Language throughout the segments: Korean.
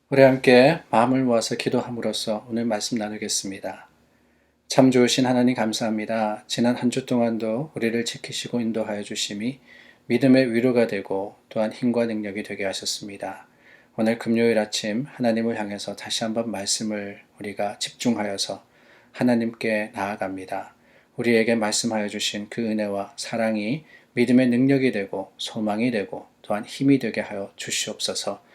우리 함께 마음을 모아서 기도함으로써 오늘 말씀 나누겠습니다. 참 좋으신 하나님 감사합니다. 지난 한 주 동안도 우리를 지키시고 인도하여 주심이 믿음의 위로가 되고 또한 힘과 능력이 되게 하셨습니다. 오늘 금요일 아침 하나님을 향해서 다시 한번 말씀을 우리가 집중하여서 하나님께 나아갑니다. 우리에게 말씀하여 주신 그 은혜와 사랑이 믿음의 능력이 되고 소망이 되고 또한 힘이 되게 하여 주시옵소서.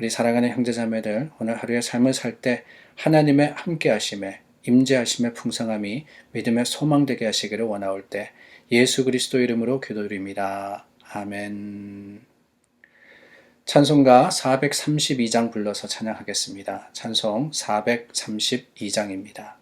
우리 사랑하는 형제자매들, 오늘 하루의 삶을 살 때 하나님의 함께하심에 임재하심의 풍성함이 믿음의 소망되게 하시기를 원하올 때 예수 그리스도 이름으로 기도드립니다. 아멘. 찬송가 432장 불러서 찬양하겠습니다. 찬송 432장입니다.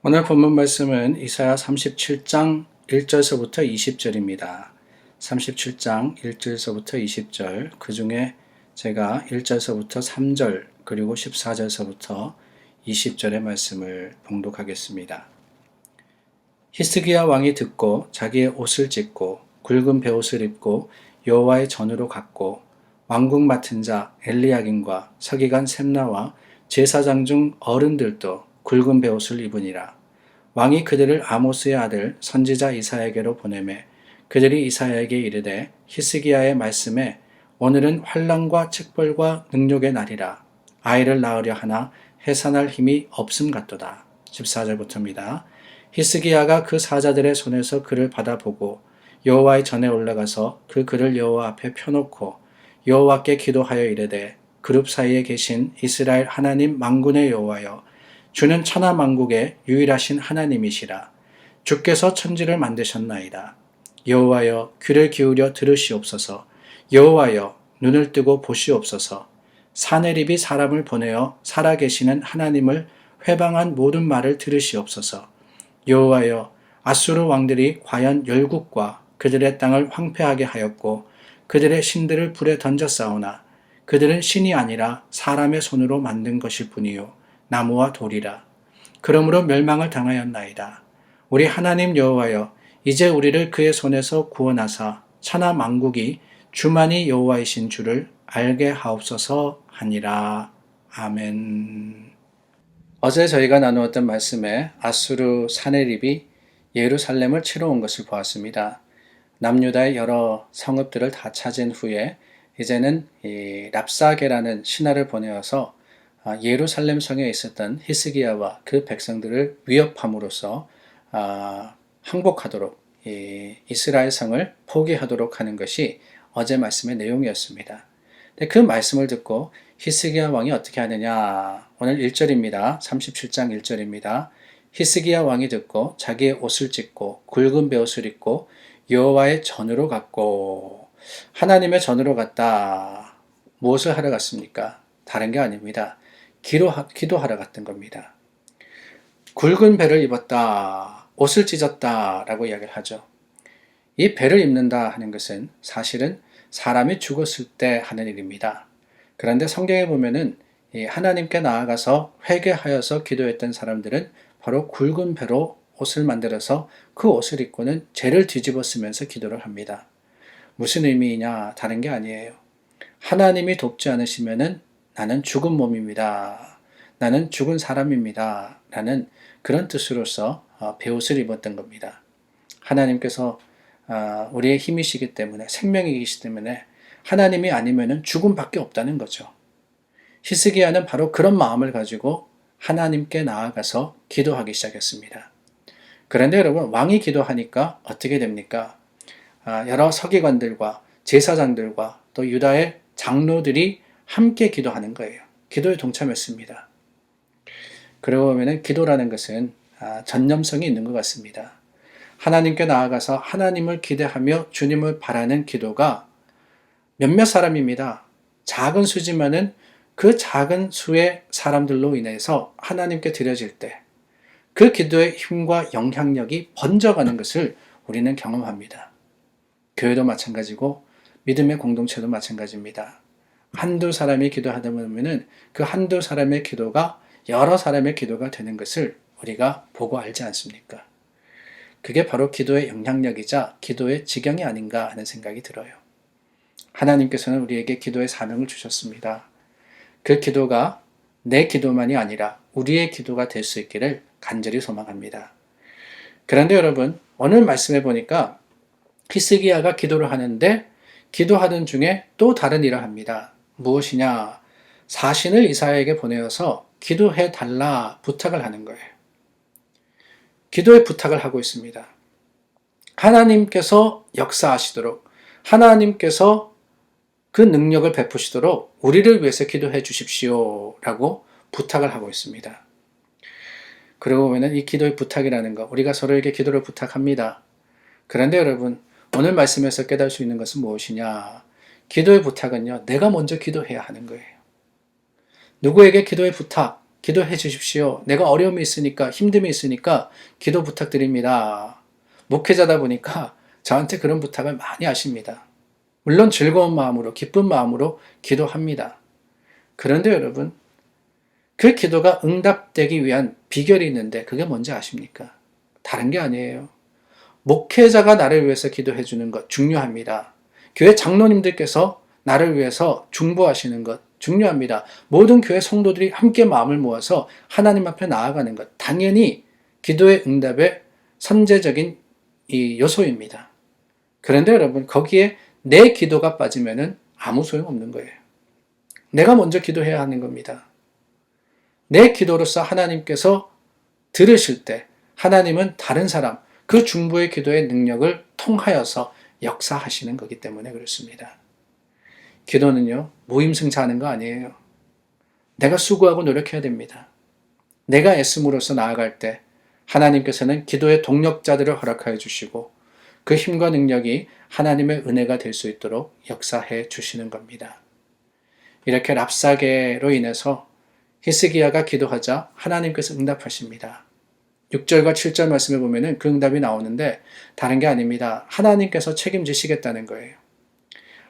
오늘 본문 말씀은 이사야 37장 1절서부터 20절입니다. 37장 1절서부터 20절, 그 중에 제가 1절서부터 3절 그리고 14절서부터 20절의 말씀을 봉독하겠습니다. 히스기야 왕이 듣고 자기의 옷을 찢고 굵은 베옷을 입고 여호와의 전으로 갔고 왕국 맡은 자 엘리야김과 서기관 셈나와 제사장 중 어른들도 굵은 베옷을 입으니라. 왕이 그들을 아모스의 아들 선지자 이사야에게로 보내매 그들이 이사야에게 이르되 히스기야의 말씀에 오늘은 환난과 책벌과 능욕의 날이라. 아이를 낳으려 하나 해산할 힘이 없음 같도다. 14절부터입니다. 히스기야가 그 사자들의 손에서 그를 받아보고 여호와의 전에 올라가서 그 글을 여호와 앞에 펴놓고 여호와께 기도하여 이르되 그룹 사이에 계신 이스라엘 하나님 만군의 여호와여 주는 천하 만국의 유일하신 하나님이시라. 주께서 천지를 만드셨나이다. 여호와여 귀를 기울여 들으시옵소서. 여호와여 눈을 뜨고 보시옵소서. 사내립이 사람을 보내어 살아계시는 하나님을 회방한 모든 말을 들으시옵소서. 여호와여 아수르 왕들이 과연 열국과 그들의 땅을 황폐하게 하였고 그들의 신들을 불에 던졌사오나 그들은 신이 아니라 사람의 손으로 만든 것일 뿐이요 나무와 돌이라. 그러므로 멸망을 당하였나이다. 우리 하나님 여호와여 이제 우리를 그의 손에서 구원하사 천하 만국이 주만이 여호와이신 줄을 알게 하옵소서 하니라. 아멘. 어제 저희가 나누었던 말씀에 아수르 사네립이 예루살렘을 치러 온 것을 보았습니다. 남유다의 여러 성읍들을 다 차지한 후에 이제는 이 랍사게라는 신하를 보내어서 예루살렘 성에 있었던 히스기야와 그 백성들을 위협함으로써 항복하도록 이스라엘 성을 포기하도록 하는 것이 어제 말씀의 내용이었습니다. 근데 그 말씀을 듣고 히스기야 왕이 어떻게 하느냐? 오늘 1절입니다. 37장 1절입니다. 히스기야 왕이 듣고 자기의 옷을 찢고 굵은 베옷을 입고 여호와의 전으로 갔고 하나님의 전으로 갔다. 무엇을 하러 갔습니까? 다른 게 아닙니다. 기도하러 갔던 겁니다. 굵은 베를 입었다. 옷을 찢었다. 라고 이야기를 하죠. 이 베를 입는다 하는 것은 사실은 사람이 죽었을 때 하는 일입니다. 그런데 성경에 보면은 하나님께 나아가서 회개하여서 기도했던 사람들은 바로 굵은 베로 옷을 만들어서 그 옷을 입고는 죄를 뒤집어 쓰면서 기도를 합니다. 무슨 의미이냐? 다른 게 아니에요. 하나님이 돕지 않으시면은 나는 죽은 몸입니다. 나는 죽은 사람입니다. 라는 그런 뜻으로서 베옷을 입었던 겁니다. 하나님께서 우리의 힘이시기 때문에 생명이시기 때문에 하나님이 아니면은 죽음밖에 없다는 거죠. 히스기야는 바로 그런 마음을 가지고 하나님께 나아가서 기도하기 시작했습니다. 그런데 여러분 왕이 기도하니까 어떻게 됩니까? 여러 서기관들과 제사장들과 또 유다의 장로들이 함께 기도하는 거예요. 기도에 동참했습니다. 그러고 보면 기도라는 것은 전념성이 있는 것 같습니다. 하나님께 나아가서 하나님을 기대하며 주님을 바라는 기도가 몇몇 사람입니다. 작은 수지만은 그 작은 수의 사람들로 인해서 하나님께 드려질 때 그 기도의 힘과 영향력이 번져가는 것을 우리는 경험합니다. 교회도 마찬가지고 믿음의 공동체도 마찬가지입니다. 한두 사람이 기도하다 보면은 그 한두 사람의 기도가 여러 사람의 기도가 되는 것을 우리가 보고 알지 않습니까? 그게 바로 기도의 영향력이자 기도의 지경이 아닌가 하는 생각이 들어요. 하나님께서는 우리에게 기도의 사명을 주셨습니다. 그 기도가 내 기도만이 아니라 우리의 기도가 될 수 있기를 간절히 소망합니다. 그런데 여러분, 오늘 말씀해 보니까 히스기야가 기도를 하는데 기도하던 중에 또 다른 일을 합니다. 무엇이냐? 사신을 이사야에게 보내어서 기도해 달라 부탁을 하는 거예요. 기도의 부탁을 하고 있습니다. 하나님께서 역사하시도록, 하나님께서 그 능력을 베푸시도록 우리를 위해서 기도해 주십시오 라고 부탁을 하고 있습니다. 그러고 보면 이 기도의 부탁이라는 거, 우리가 서로에게 기도를 부탁합니다. 그런데 여러분, 오늘 말씀에서 깨달을 수 있는 것은 무엇이냐? 기도의 부탁은요, 내가 먼저 기도해야 하는 거예요. 누구에게 기도의 부탁, 기도해 주십시오. 내가 어려움이 있으니까, 힘듦이 있으니까 기도 부탁드립니다. 목회자다 보니까 저한테 그런 부탁을 많이 하십니다. 물론 즐거운 마음으로, 기쁜 마음으로 기도합니다. 그런데 여러분, 그 기도가 응답되기 위한 비결이 있는데 그게 뭔지 아십니까? 다른 게 아니에요. 목회자가 나를 위해서 기도해 주는 것 중요합니다. 교회 장로님들께서 나를 위해서 중보하시는 것 중요합니다. 모든 교회 성도들이 함께 마음을 모아서 하나님 앞에 나아가는 것 당연히 기도의 응답의 선제적인 이 요소입니다. 그런데 여러분 거기에 내 기도가 빠지면은 아무 소용없는 거예요. 내가 먼저 기도해야 하는 겁니다. 내 기도로서 하나님께서 들으실 때 하나님은 다른 사람, 그 중보의 기도의 능력을 통하여서 역사하시는 거기 때문에 그렇습니다. 기도는요, 무임승차하는 거 아니에요. 내가 수고하고 노력해야 됩니다. 내가 애씀으로써 나아갈 때 하나님께서는 기도의 동력자들을 허락하여 주시고 그 힘과 능력이 하나님의 은혜가 될 수 있도록 역사해 주시는 겁니다. 이렇게 랍사게로 인해서 히스기야가 기도하자 하나님께서 응답하십니다. 6절과 7절 말씀에 보면은 그 응답이 나오는데 다른 게 아닙니다. 하나님께서 책임지시겠다는 거예요.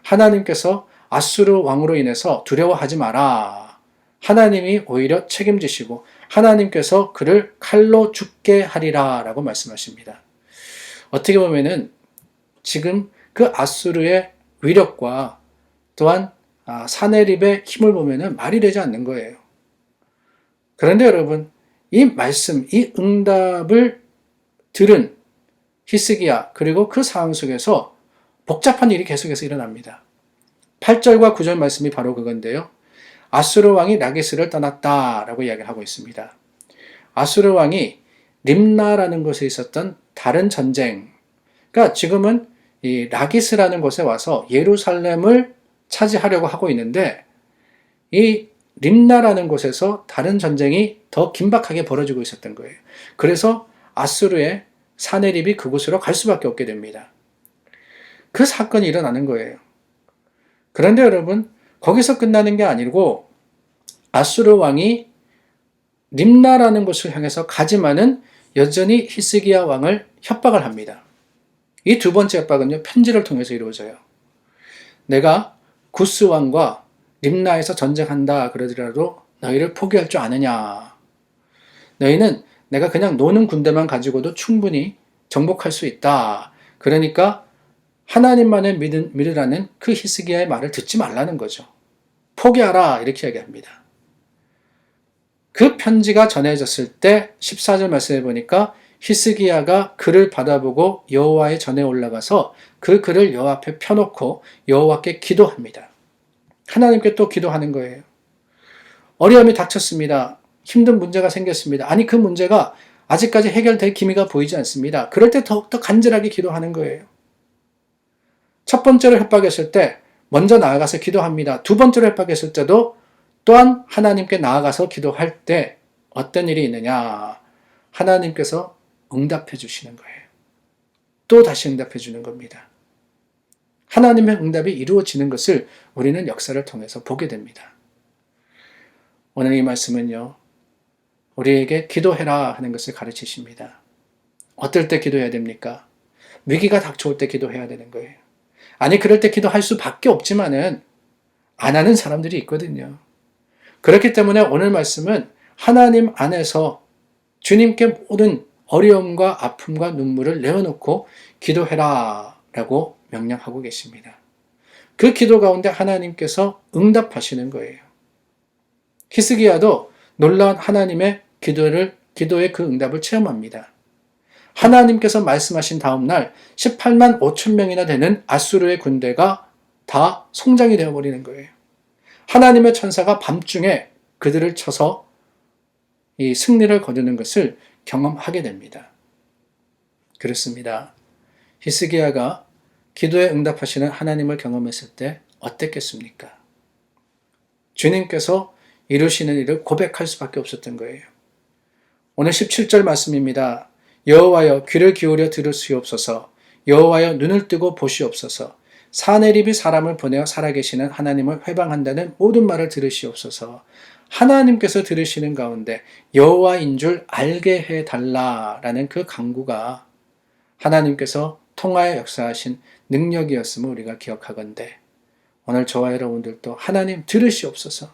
하나님께서 아수르 왕으로 인해서 두려워하지 마라. 하나님이 오히려 책임지시고 하나님께서 그를 칼로 죽게 하리라 라고 말씀하십니다. 어떻게 보면은 지금 그 아수르의 위력과 또한 사네립의 힘을 보면은 말이 되지 않는 거예요. 그런데 여러분, 이 말씀, 이 응답을 들은 히스기야 그리고 그 상황 속에서 복잡한 일이 계속해서 일어납니다. 8절과 9절 말씀이 바로 그건데요. 아수르 왕이 라기스를 떠났다라고 이야기를 하고 있습니다. 아수르 왕이 림나라는 곳에 있었던 다른 전쟁, 그러니까 지금은 이 라기스라는 곳에 와서 예루살렘을 차지하려고 하고 있는데 이 림나라는 곳에서 다른 전쟁이 더 긴박하게 벌어지고 있었던 거예요. 그래서 아수르의 사네립이 그곳으로 갈 수밖에 없게 됩니다. 그 사건이 일어나는 거예요. 그런데 여러분, 거기서 끝나는 게 아니고 아수르 왕이 림나라는 곳을 향해서 가지만은 여전히 히스기야 왕을 협박을 합니다. 이 두 번째 협박은요, 편지를 통해서 이루어져요. 내가 구스 왕과 림나에서 전쟁한다 그러더라도 너희를 포기할 줄 아느냐. 너희는 내가 그냥 노는 군대만 가지고도 충분히 정복할 수 있다. 그러니까 하나님만을 믿으라는 그 히스기야의 말을 듣지 말라는 거죠. 포기하라 이렇게 이야기합니다. 그 편지가 전해졌을 때 14절 말씀해 보니까 히스기야가 글을 받아보고 여호와의 전에 올라가서 그 글을 여호와 앞에 펴놓고 여호와께 기도합니다. 하나님께 또 기도하는 거예요. 어려움이 닥쳤습니다. 힘든 문제가 생겼습니다. 아니 그 문제가 아직까지 해결될 기미가 보이지 않습니다. 그럴 때 더욱더 간절하게 기도하는 거예요. 첫 번째로 협박했을 때 먼저 나아가서 기도합니다. 두 번째로 협박했을 때도 또한 하나님께 나아가서 기도할 때 어떤 일이 있느냐. 하나님께서 응답해 주시는 거예요. 또 다시 응답해 주는 겁니다. 하나님의 응답이 이루어지는 것을 우리는 역사를 통해서 보게 됩니다. 오늘 이 말씀은요, 우리에게 기도해라 하는 것을 가르치십니다. 어떨 때 기도해야 됩니까? 위기가 닥쳐올 때 기도해야 되는 거예요. 아니, 그럴 때 기도할 수밖에 없지만은 안 하는 사람들이 있거든요. 그렇기 때문에 오늘 말씀은 하나님 안에서 주님께 모든 어려움과 아픔과 눈물을 내어놓고 기도해라 라고 명령하고 계십니다. 그 기도 가운데 하나님께서 응답하시는 거예요. 히스기야도 놀라운 하나님의 기도의 그 응답을 체험합니다. 하나님께서 말씀하신 다음 날 18만 5천 명이나 되는 아수르의 군대가 다 송장이 되어버리는 거예요. 하나님의 천사가 밤중에 그들을 쳐서 이 승리를 거두는 것을 경험하게 됩니다. 그렇습니다. 히스기야가 기도에 응답하시는 하나님을 경험했을 때 어땠겠습니까? 주님께서 이루시는 일을 고백할 수밖에 없었던 거예요. 오늘 17절 말씀입니다. 여호와여 귀를 기울여 들으시옵소서. 여호와여 눈을 뜨고 보시옵소서. 사네립이 사람을 보내어 살아계시는 하나님을 회방한다는 모든 말을 들으시옵소서. 하나님께서 들으시는 가운데 여호와인 줄 알게 해달라라는 그 간구가 하나님께서 통하여 역사하신 능력이었음을 우리가 기억하건대 오늘 저와 여러분들도 하나님 들으시옵소서.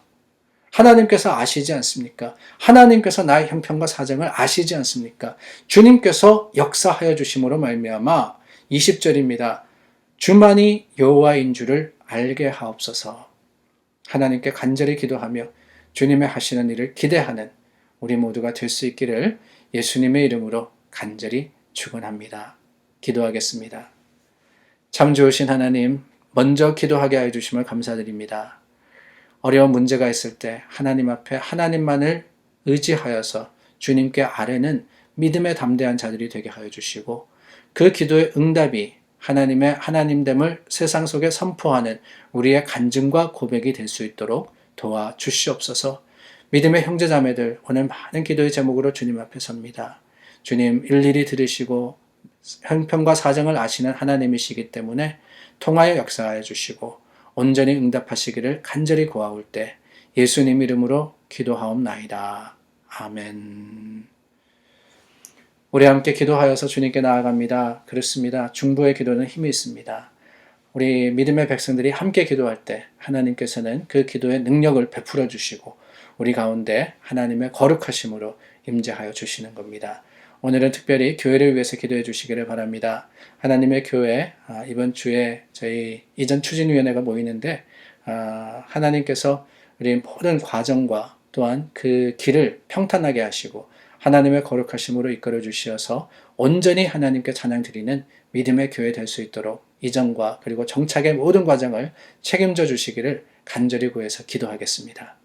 하나님께서 아시지 않습니까? 하나님께서 나의 형편과 사정을 아시지 않습니까? 주님께서 역사하여 주심으로 말미암아 20절입니다. 주만이 여호와인 줄을 알게 하옵소서. 하나님께 간절히 기도하며 주님의 하시는 일을 기대하는 우리 모두가 될 수 있기를 예수님의 이름으로 간절히 축원합니다. 기도하겠습니다. 참 좋으신 하나님, 먼저 기도하게 하여 주심을 감사드립니다. 어려운 문제가 있을 때 하나님 앞에 하나님만을 의지하여서 주님께 아뢰는 믿음의 담대한 자들이 되게 하여 주시고, 그 기도의 응답이 하나님의 하나님됨을 세상 속에 선포하는 우리의 간증과 고백이 될 수 있도록 도와 주시옵소서. 믿음의 형제자매들, 오늘 많은 기도의 제목으로 주님 앞에 섭니다. 주님 일일이 들으시고 형편과 사정을 아시는 하나님이시기 때문에 통하여 역사하여 주시고 온전히 응답하시기를 간절히 구하올 때 예수님 이름으로 기도하옵나이다. 아멘. 우리 함께 기도하여서 주님께 나아갑니다. 그렇습니다. 중보의 기도는 힘이 있습니다. 우리 믿음의 백성들이 함께 기도할 때 하나님께서는 그 기도의 능력을 베풀어 주시고 우리 가운데 하나님의 거룩하심으로 임재하여 주시는 겁니다. 오늘은 특별히 교회를 위해서 기도해 주시기를 바랍니다. 하나님의 교회, 이번 주에 저희 이전 추진위원회가 모이는데 하나님께서 우리 모든 과정과 또한 그 길을 평탄하게 하시고 하나님의 거룩하심으로 이끌어 주시어서 온전히 하나님께 찬양 드리는 믿음의 교회 될 수 있도록 이전과 그리고 정착의 모든 과정을 책임져 주시기를 간절히 구해서 기도하겠습니다.